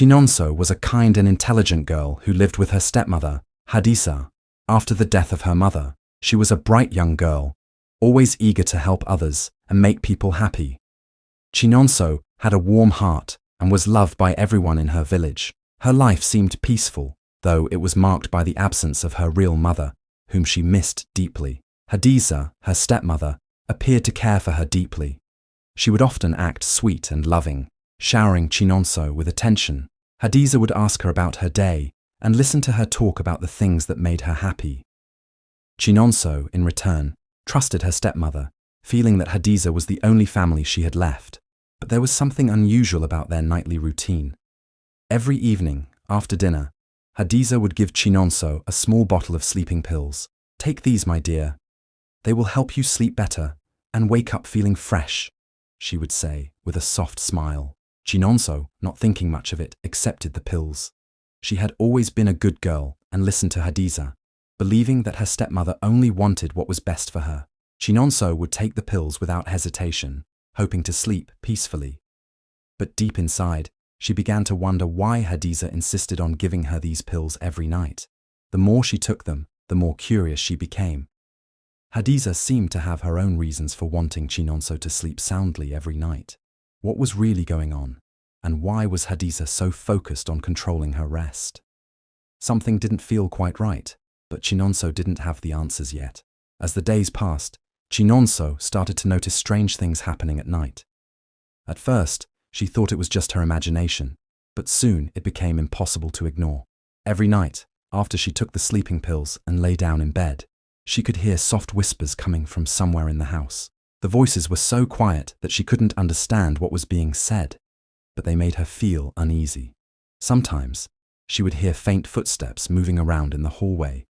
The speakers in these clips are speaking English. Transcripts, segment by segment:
Chinonso was a kind and intelligent girl who lived with her stepmother, Hadiza. After the death of her mother, she was a bright young girl, always eager to help others and make people happy. Chinonso had a warm heart and was loved by everyone in her village. Her life seemed peaceful, though it was marked by the absence of her real mother, whom she missed deeply. Hadiza, her stepmother, appeared to care for her deeply. She would often act sweet and loving, showering Chinonso with attention. Hadiza would ask her about her day and listen to her talk about the things that made her happy. Chinonso, in return, trusted her stepmother, feeling that Hadiza was the only family she had left. But there was something unusual about their nightly routine. Every evening, after dinner, Hadiza would give Chinonso a small bottle of sleeping pills. "Take these, my dear. They will help you sleep better and wake up feeling fresh," she would say with a soft smile. Chinonso, not thinking much of it, accepted the pills. She had always been a good girl and listened to Hadiza, believing that her stepmother only wanted what was best for her. Chinonso would take the pills without hesitation, hoping to sleep peacefully. But deep inside, she began to wonder why Hadiza insisted on giving her these pills every night. The more she took them, the more curious she became. Hadiza seemed to have her own reasons for wanting Chinonso to sleep soundly every night. What was really going on? And why was Hadiza so focused on controlling her rest? Something didn't feel quite right, but Chinonso didn't have the answers yet. As the days passed, Chinonso started to notice strange things happening at night. At first, she thought it was just her imagination, but soon it became impossible to ignore. Every night, after she took the sleeping pills and lay down in bed, she could hear soft whispers coming from somewhere in the house. The voices were so quiet that she couldn't understand what was being said, but they made her feel uneasy. Sometimes, she would hear faint footsteps moving around in the hallway,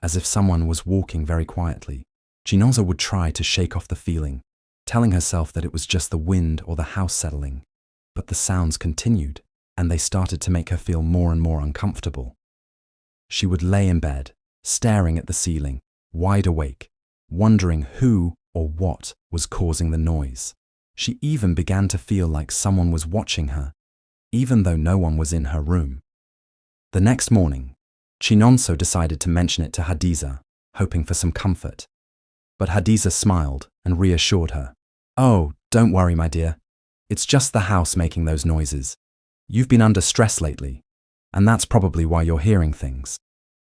as if someone was walking very quietly. Chinonso would try to shake off the feeling, telling herself that it was just the wind or the house settling. But the sounds continued, and they started to make her feel more and more uncomfortable. She would lay in bed, staring at the ceiling, wide awake, wondering who or what was causing the noise. She even began to feel like someone was watching her, even though no one was in her room. The next morning, Chinonso decided to mention it to Hadiza, hoping for some comfort. But Hadiza smiled and reassured her. "Oh, don't worry, my dear. It's just the house making those noises. You've been under stress lately, and that's probably why you're hearing things."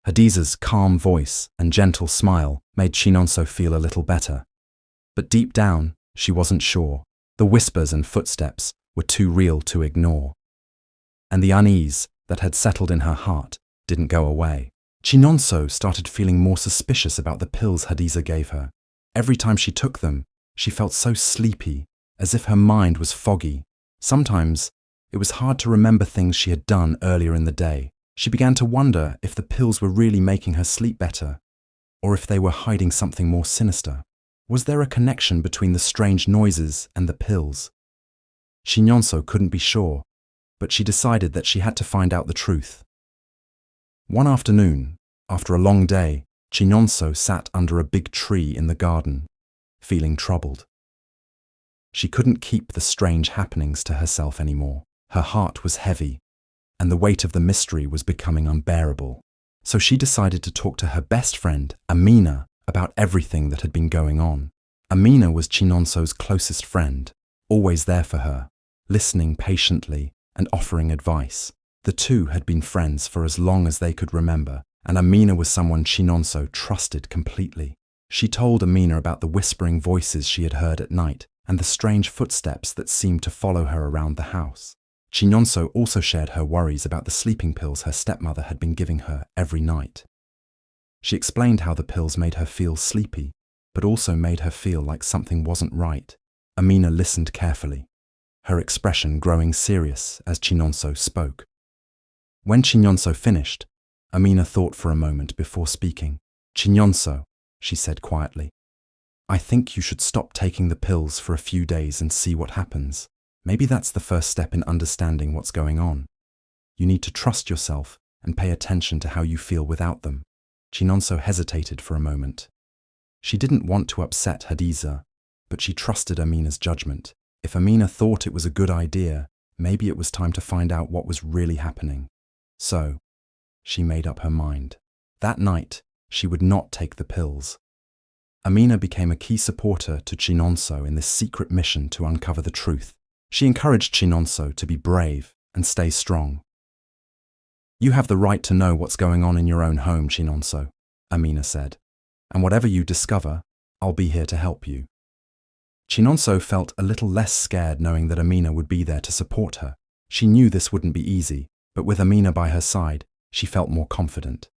Hadiza's calm voice and gentle smile made Chinonso feel a little better. But deep down, she wasn't sure. The whispers and footsteps were too real to ignore. And the unease that had settled in her heart didn't go away. Chinonso started feeling more suspicious about the pills Hadiza gave her. Every time she took them, she felt so sleepy, as if her mind was foggy. Sometimes, it was hard to remember things she had done earlier in the day. She began to wonder if the pills were really making her sleep better, or if they were hiding something more sinister. Was there a connection between the strange noises and the pills? Chinonso couldn't be sure, but she decided that she had to find out the truth. One afternoon, after a long day, Chinonso sat under a big tree in the garden, feeling troubled. She couldn't keep the strange happenings to herself anymore. Her heart was heavy, and the weight of the mystery was becoming unbearable. So she decided to talk to her best friend, Amina, about everything that had been going on. Amina was Chinonso's closest friend, always there for her, listening patiently and offering advice. The two had been friends for as long as they could remember, and Amina was someone Chinonso trusted completely. She told Amina about the whispering voices she had heard at night and the strange footsteps that seemed to follow her around the house. Chinonso also shared her worries about the sleeping pills her stepmother had been giving her every night. She explained how the pills made her feel sleepy, but also made her feel like something wasn't right. Amina listened carefully, her expression growing serious as Chinonso spoke. When Chinonso finished, Amina thought for a moment before speaking. "Chinonso," she said quietly, "I think you should stop taking the pills for a few days and see what happens. Maybe that's the first step in understanding what's going on. You need to trust yourself and pay attention to how you feel without them." Chinonso hesitated for a moment. She didn't want to upset Hadiza, but she trusted Amina's judgment. If Amina thought it was a good idea, Maybe it was time to find out what was really happening. So, she made up her mind. That night, she would not take the pills. Amina became a key supporter to Chinonso in this secret mission to uncover the truth. She encouraged Chinonso to be brave and stay strong. "You have the right to know what's going on in your own home, Chinonso," Amina said. "And whatever you discover, I'll be here to help you." Chinonso felt a little less scared knowing that Amina would be there to support her. She knew this wouldn't be easy, but with Amina by her side, she felt more confident.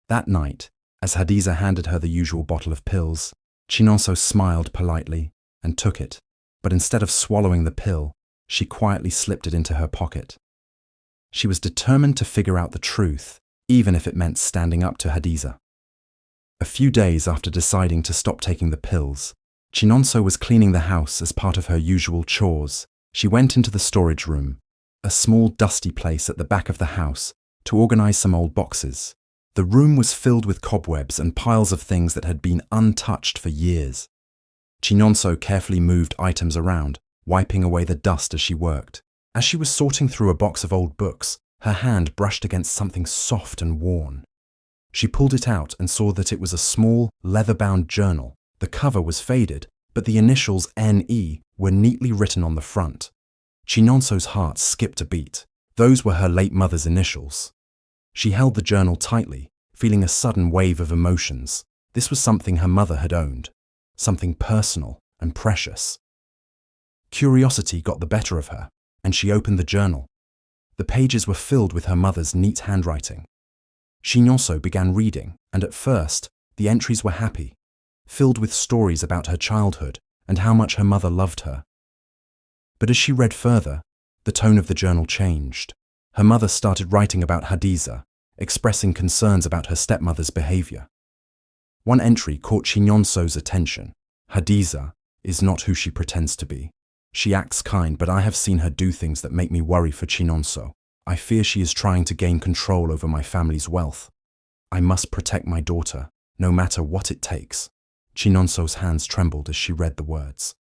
That night, as Hadiza handed her the usual bottle of pills, Chinonso smiled politely and took it, but instead of swallowing the pill, she quietly slipped it into her pocket. She was determined to figure out the truth, even if it meant standing up to Hadiza. A few days after deciding to stop taking the pills, Chinonso was cleaning the house as part of her usual chores. She went into the storage room, a small dusty place at the back of the house, to organize some old boxes. The room was filled with cobwebs and piles of things that had been untouched for years. Chinonso carefully moved items around, wiping away the dust as she worked. As she was sorting through a box of old books, her hand brushed against something soft and worn. She pulled it out and saw that it was a small, leather-bound journal. The cover was faded, but the initials N.E. were neatly written on the front. Chinonso's heart skipped a beat. Those were her late mother's initials. She held the journal tightly, feeling a sudden wave of emotions. This was something her mother had owned, something personal and precious. Curiosity got the better of her, and she opened the journal. The pages were filled with her mother's neat handwriting. Chinonso began reading, and at first, the entries were happy, filled with stories about her childhood and how much her mother loved her. But as she read further, the tone of the journal changed. Her mother started writing about Hadiza, expressing concerns about her stepmother's behavior. One entry caught Chinonso's attention. "Hadiza is not who she pretends to be. She acts kind, but I have seen her do things that make me worry for Chinonso. I fear she is trying to gain control over my family's wealth. I must protect my daughter, no matter what it takes." Chinonso's hands trembled as she read the words.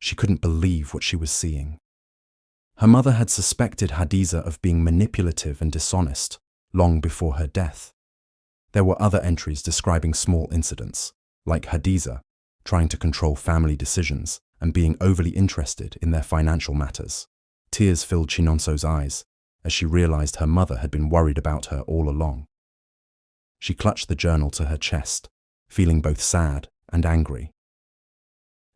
She couldn't believe what she was seeing. Her mother had suspected Hadiza of being manipulative and dishonest long before her death. There were other entries describing small incidents, like Hadiza trying to control family decisions and being overly interested in their financial matters. Tears filled Chinonso's eyes as she realized her mother had been worried about her all along. She clutched the journal to her chest, feeling both sad and angry.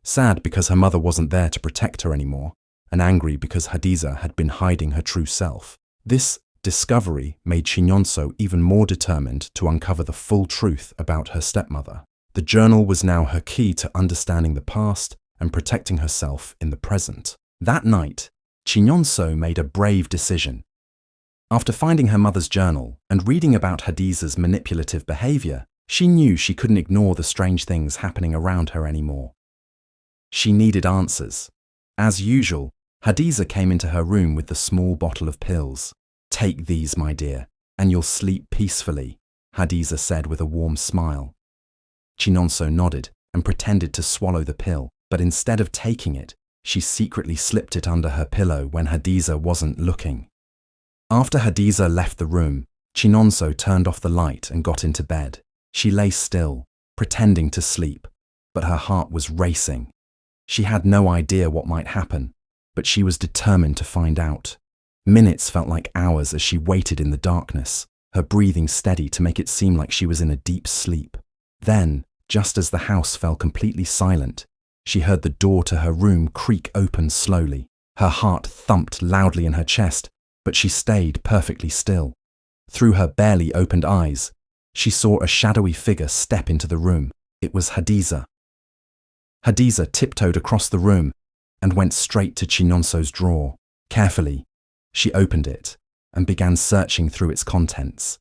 Sad because her mother wasn't there to protect her anymore, and angry because Hadiza had been hiding her true self. This discovery made Chinonso even more determined to uncover the full truth about her stepmother. The journal was now her key to understanding the past and protecting herself in the present. That night, Chinonso made a brave decision. After finding her mother's journal and reading about Hadiza's manipulative behavior, she knew she couldn't ignore the strange things happening around her anymore. She needed answers. As usual, Hadiza came into her room with the small bottle of pills. "Take these, my dear, and you'll sleep peacefully," Hadiza said with a warm smile. Chinonso nodded and pretended to swallow the pill, but instead of taking it, she secretly slipped it under her pillow when Hadiza wasn't looking. After Hadiza left the room, Chinonso turned off the light and got into bed. She lay still, pretending to sleep, but her heart was racing. She had no idea what might happen, but she was determined to find out. Minutes felt like hours as she waited in the darkness, her breathing steady to make it seem like she was in a deep sleep. Then, just as the house fell completely silent, she heard the door to her room creak open slowly. Her heart thumped loudly in her chest, but she stayed perfectly still. Through her barely opened eyes, she saw a shadowy figure step into the room. It was Hadiza. Hadiza tiptoed across the room and went straight to Chinonso's drawer. Carefully, she opened it and began searching through its contents.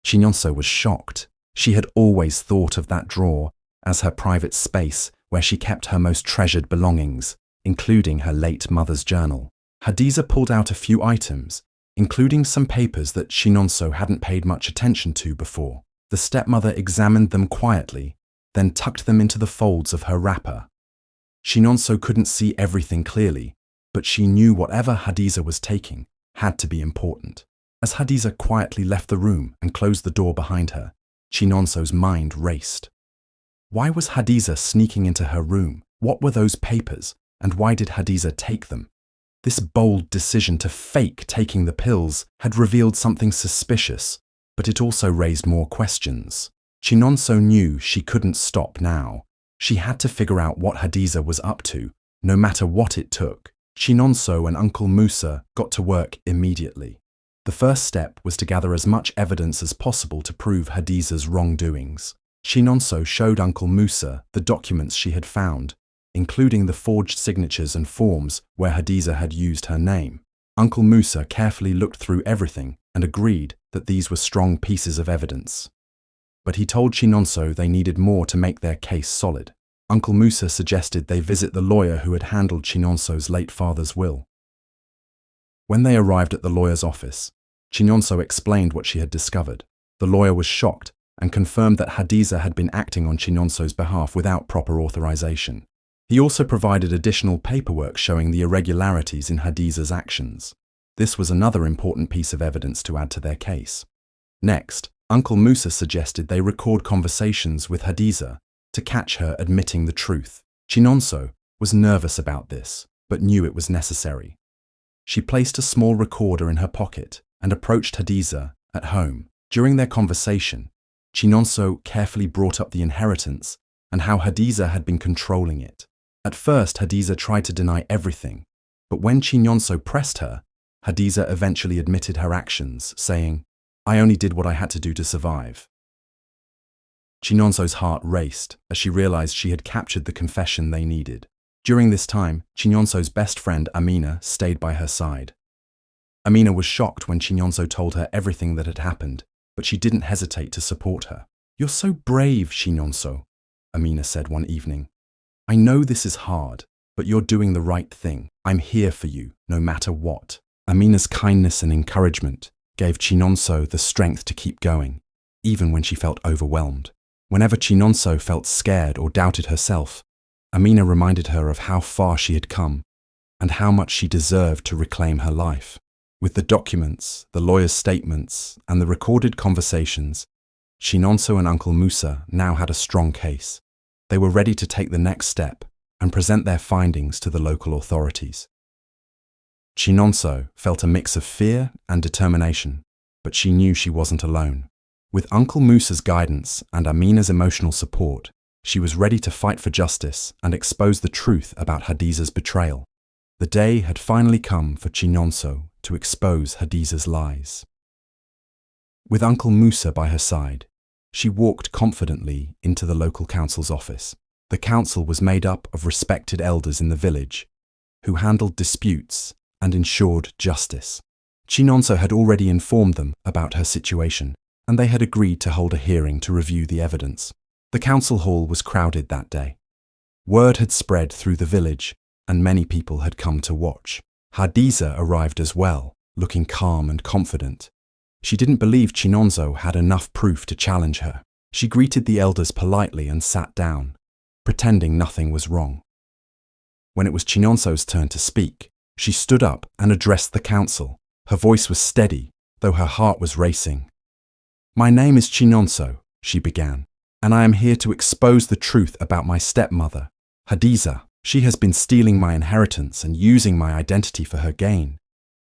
Chinonso was shocked. She had always thought of that drawer as her private space where she kept her most treasured belongings, including her late mother's journal. Hadiza pulled out a few items, including some papers that Chinonso hadn't paid much attention to before. The stepmother examined them quietly, then tucked them into the folds of her wrapper. Chinonso couldn't see everything clearly, but she knew whatever Hadiza was taking had to be important. As Hadiza quietly left the room and closed the door behind her, Chinonso's mind raced. Why was Hadiza sneaking into her room? What were those papers, and why did Hadiza take them? This bold decision to fake taking the pills had revealed something suspicious, but it also raised more questions. Chinonso knew she couldn't stop now. She had to figure out what Hadiza was up to, no matter what it took. Chinonso and Uncle Musa got to work immediately. The first step was to gather as much evidence as possible to prove Hadiza's wrongdoings. Chinonso showed Uncle Musa the documents she had found, including the forged signatures and forms where Hadiza had used her name. Uncle Musa carefully looked through everything and agreed that these were strong pieces of evidence. But he told Chinonso they needed more to make their case solid. Uncle Musa suggested they visit the lawyer who had handled Chinonso's late father's will. When they arrived at the lawyer's office, Chinonso explained what she had discovered. The lawyer was shocked and confirmed that Hadiza had been acting on Chinonso's behalf without proper authorization. He also provided additional paperwork showing the irregularities in Hadiza's actions. This was another important piece of evidence to add to their case. Next, Uncle Musa suggested they record conversations with Hadiza to catch her admitting the truth. Chinonso was nervous about this, but knew it was necessary. She placed a small recorder in her pocket and approached Hadiza at home. During their conversation, Chinonso carefully brought up the inheritance and how Hadiza had been controlling it. At first, Hadiza tried to deny everything, but when Chinonso pressed her, Hadiza eventually admitted her actions, saying, "I only did what I had to do to survive." Chinonso's heart raced as she realized she had captured the confession they needed. During this time, Chinonso's best friend Amina stayed by her side. Amina was shocked when Chinonso told her everything that had happened, but she didn't hesitate to support her. "You're so brave, Chinonso," Amina said one evening. "I know this is hard, but you're doing the right thing. I'm here for you, no matter what." Amina's kindness and encouragement gave Chinonso the strength to keep going, even when she felt overwhelmed. Whenever Chinonso felt scared or doubted herself, Amina reminded her of how far she had come and how much she deserved to reclaim her life. With the documents, the lawyer's statements, and the recorded conversations, Chinonso and Uncle Musa now had a strong case. They were ready to take the next step and present their findings to the local authorities. Chinonso felt a mix of fear and determination, but she knew she wasn't alone. With Uncle Musa's guidance and Amina's emotional support, she was ready to fight for justice and expose the truth about Hadiza's betrayal. The day had finally come for Chinonso to expose Hadiza's lies. With Uncle Musa by her side, she walked confidently into the local council's office. The council was made up of respected elders in the village, who handled disputes and ensured justice. Chinonso had already informed them about her situation, and they had agreed to hold a hearing to review the evidence. The council hall was crowded that day. Word had spread through the village, and many people had come to watch. Hadiza arrived as well, looking calm and confident. She didn't believe Chinonso had enough proof to challenge her. She greeted the elders politely and sat down, pretending nothing was wrong. When it was Chinonso's turn to speak, she stood up and addressed the council. Her voice was steady, though her heart was racing. "My name is Chinonso," she began, "and I am here to expose the truth about my stepmother, Hadiza. She has been stealing my inheritance and using my identity for her gain."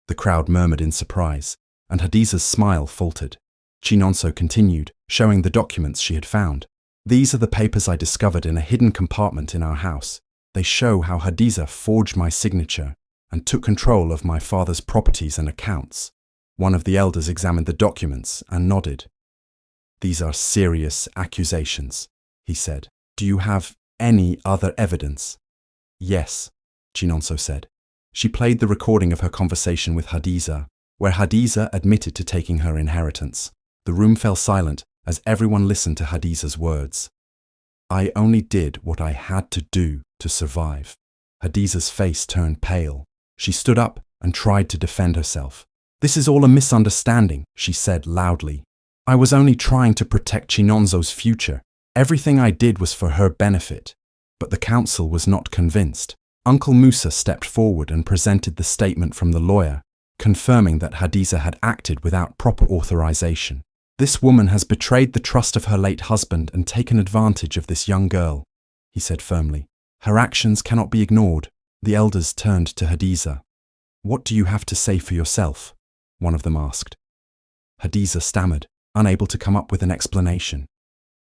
The crowd murmured in surprise, and Hadiza's smile faltered. Chinonso continued, showing the documents she had found. "These are the papers I discovered in a hidden compartment in our house. They show how Hadiza forged my signature and took control of my father's properties and accounts." One of the elders examined the documents and nodded. "These are serious accusations," he said. "Do you have any other evidence?" "Yes," Chinonso said. She played the recording of her conversation with Hadiza, where Hadiza admitted to taking her inheritance. The room fell silent as everyone listened to Hadiza's words. "I only did what I had to do to survive." Hadiza's face turned pale. She stood up and tried to defend herself. "This is all a misunderstanding," she said loudly. "I was only trying to protect Chinonso's future. Everything I did was for her benefit." But the council was not convinced. Uncle Musa stepped forward and presented the statement from the lawyer, confirming that Hadiza had acted without proper authorization. "This woman has betrayed the trust of her late husband and taken advantage of this young girl," he said firmly. "Her actions cannot be ignored." The elders turned to Hadiza. "What do you have to say for yourself?" one of them asked. Hadiza stammered, unable to come up with an explanation.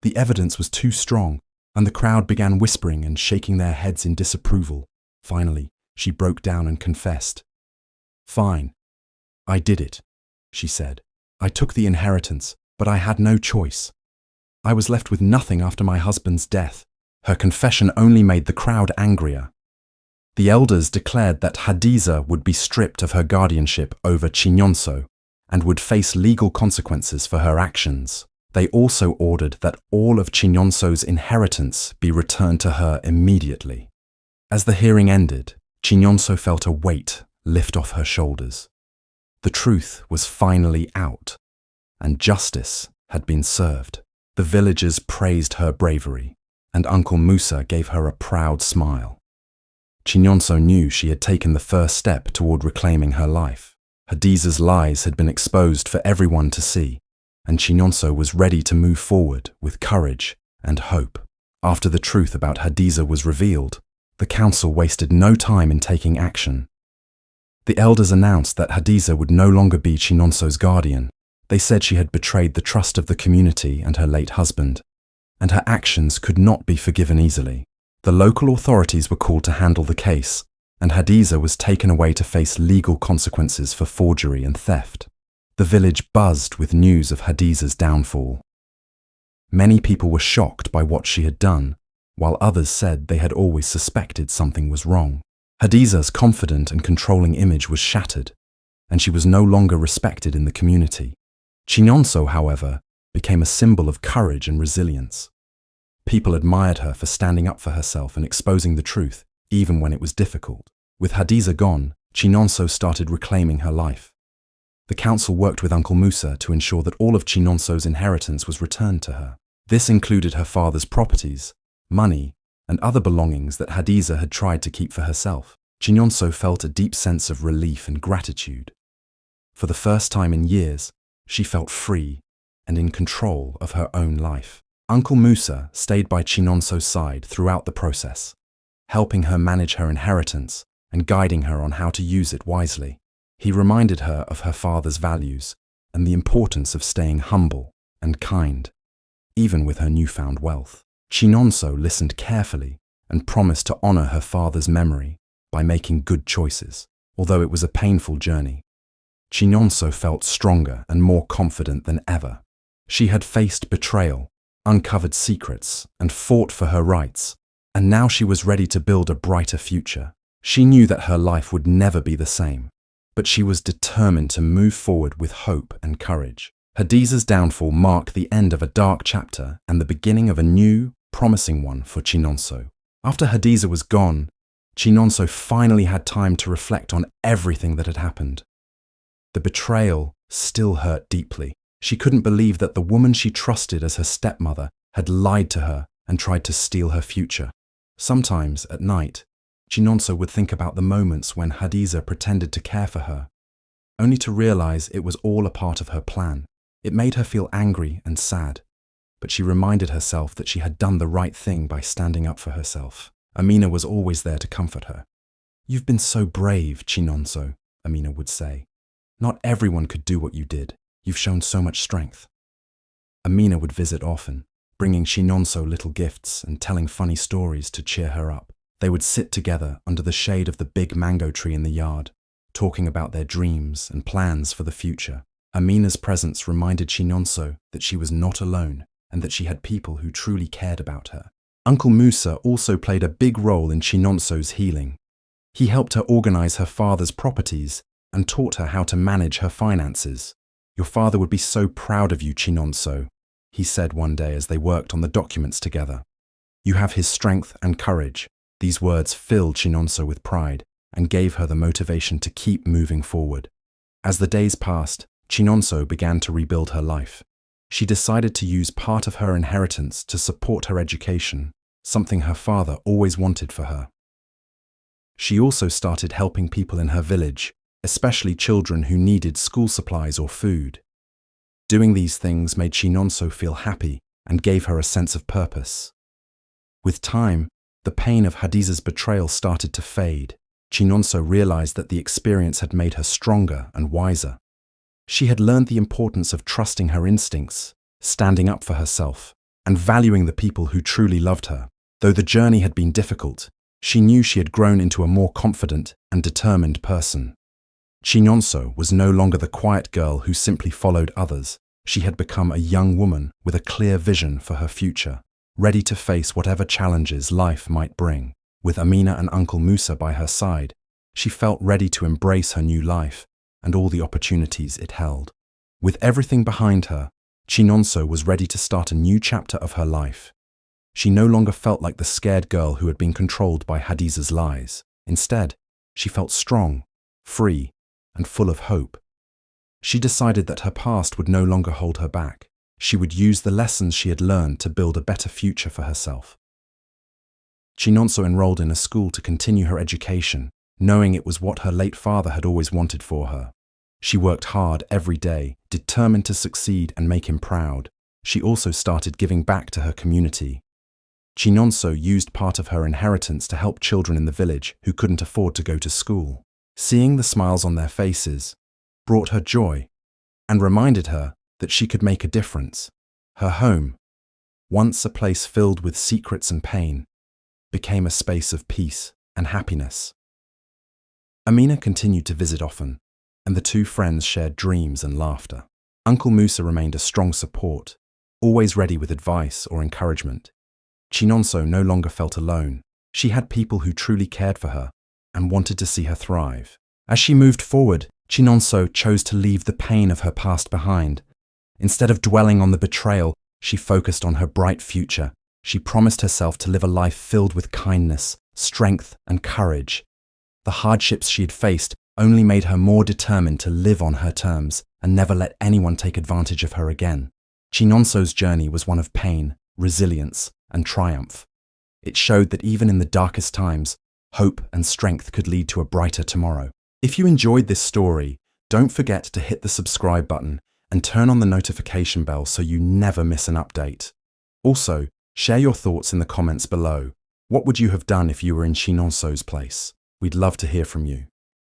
The evidence was too strong, and the crowd began whispering and shaking their heads in disapproval. Finally, she broke down and confessed. "Fine. I did it," she said. "I took the inheritance, but I had no choice. I was left with nothing after my husband's death." Her confession only made the crowd angrier. The elders declared that Hadiza would be stripped of her guardianship over Chinyonso and would face legal consequences for her actions. They also ordered that all of Chinyonso's inheritance be returned to her immediately. As the hearing ended, Chinyonso felt a weight lift off her shoulders. The truth was finally out, and justice had been served. The villagers praised her bravery, and Uncle Musa gave her a proud smile. Chinyonso knew she had taken the first step toward reclaiming her life. Hadiza's lies had been exposed for everyone to see, and Chinyonso was ready to move forward with courage and hope. After the truth about Hadiza was revealed, the council wasted no time in taking action. The elders announced that Hadiza would no longer be Chinyonso's guardian. They said she had betrayed the trust of the community and her late husband, and her actions could not be forgiven easily. The local authorities were called to handle the case, and Hadiza was taken away to face legal consequences for forgery and theft. The village buzzed with news of Hadiza's downfall. Many people were shocked by what she had done, while others said they had always suspected something was wrong. Hadiza's confident and controlling image was shattered, and she was no longer respected in the community. Chinyonso, however, became a symbol of courage and resilience. People admired her for standing up for herself and exposing the truth, even when it was difficult. With Hadiza gone, Chinyonso started reclaiming her life. The council worked with Uncle Musa to ensure that all of Chinyonso's inheritance was returned to her. This included her father's properties, money, and other belongings that Hadiza had tried to keep for herself. Chinyonso felt a deep sense of relief and gratitude. For the first time in years, she felt free and in control of her own life. Uncle Musa stayed by Chinyonso's side throughout the process, helping her manage her inheritance and guiding her on how to use it wisely. He reminded her of her father's values and the importance of staying humble and kind, even with her newfound wealth. Chinyonso listened carefully and promised to honor her father's memory by making good choices. Although it was a painful journey, Chinyonso felt stronger and more confident than ever. She had faced betrayal, uncovered secrets, and fought for her rights, and now she was ready to build a brighter future. She knew that her life would never be the same, but she was determined to move forward with hope and courage. Hadiza's downfall marked the end of a dark chapter and the beginning of a new, promising one for Chinyonso. After Hadiza was gone, Chinyonso finally had time to reflect on everything that had happened. The betrayal still hurt deeply. She couldn't believe that the woman she trusted as her stepmother had lied to her and tried to steal her future. Sometimes, at night, Chinyonso would think about the moments when Hadiza pretended to care for her, only to realize it was all a part of her plan. It made her feel angry and sad, but she reminded herself that she had done the right thing by standing up for herself. Amina was always there to comfort her. "You've been so brave, Chinyonso," Amina would say. "Not everyone could do what you did. You've shown so much strength." Amina would visit often, bringing Chinyonso little gifts and telling funny stories to cheer her up. They would sit together under the shade of the big mango tree in the yard, talking about their dreams and plans for the future. Amina's presence reminded Chinyonso that she was not alone and that she had people who truly cared about her. Uncle Musa also played a big role in Chinyonso's healing. He helped her organize her father's properties and taught her how to manage her finances. "Your father would be so proud of you, Chinyonso," he said one day as they worked on the documents together. "You have his strength and courage." These words filled Chinyonso with pride and gave her the motivation to keep moving forward. As the days passed, Chinyonso began to rebuild her life. She decided to use part of her inheritance to support her education, something her father always wanted for her. She also started helping people in her village, especially children who needed school supplies or food. Doing these things made Chinonso feel happy and gave her a sense of purpose. With time, the pain of Hadiza's betrayal started to fade. Chinonso realized that the experience had made her stronger and wiser. She had learned the importance of trusting her instincts, standing up for herself, and valuing the people who truly loved her. Though the journey had been difficult, she knew she had grown into a more confident and determined person. Chinonso was no longer the quiet girl who simply followed others. She had become a young woman with a clear vision for her future, ready to face whatever challenges life might bring. With Amina and Uncle Musa by her side, she felt ready to embrace her new life and all the opportunities it held. With everything behind her, Chinonso was ready to start a new chapter of her life. She no longer felt like the scared girl who had been controlled by Hadiza's lies. Instead, she felt strong, free, and full of hope. She decided that her past would no longer hold her back. She would use the lessons she had learned to build a better future for herself. Chinonso enrolled in a school to continue her education, knowing it was what her late father had always wanted for her. She worked hard every day, determined to succeed and make him proud. She also started giving back to her community. Chinonso used part of her inheritance to help children in the village who couldn't afford to go to school. Seeing the smiles on their faces brought her joy and reminded her that she could make a difference. Her home, once a place filled with secrets and pain, became a space of peace and happiness. Amina continued to visit often, and the two friends shared dreams and laughter. Uncle Musa remained a strong support, always ready with advice or encouragement. Chinonso no longer felt alone. She had people who truly cared for her and wanted to see her thrive. As she moved forward, Chinonso chose to leave the pain of her past behind. Instead of dwelling on the betrayal, she focused on her bright future. She promised herself to live a life filled with kindness, strength, and courage. The hardships she had faced only made her more determined to live on her terms and never let anyone take advantage of her again. Chinonso's journey was one of pain, resilience, and triumph. It showed that even in the darkest times, hope and strength could lead to a brighter tomorrow. If you enjoyed this story, don't forget to hit the subscribe button and turn on the notification bell so you never miss an update. Also, share your thoughts in the comments below. What would you have done if you were in Chinonso's place? We'd love to hear from you.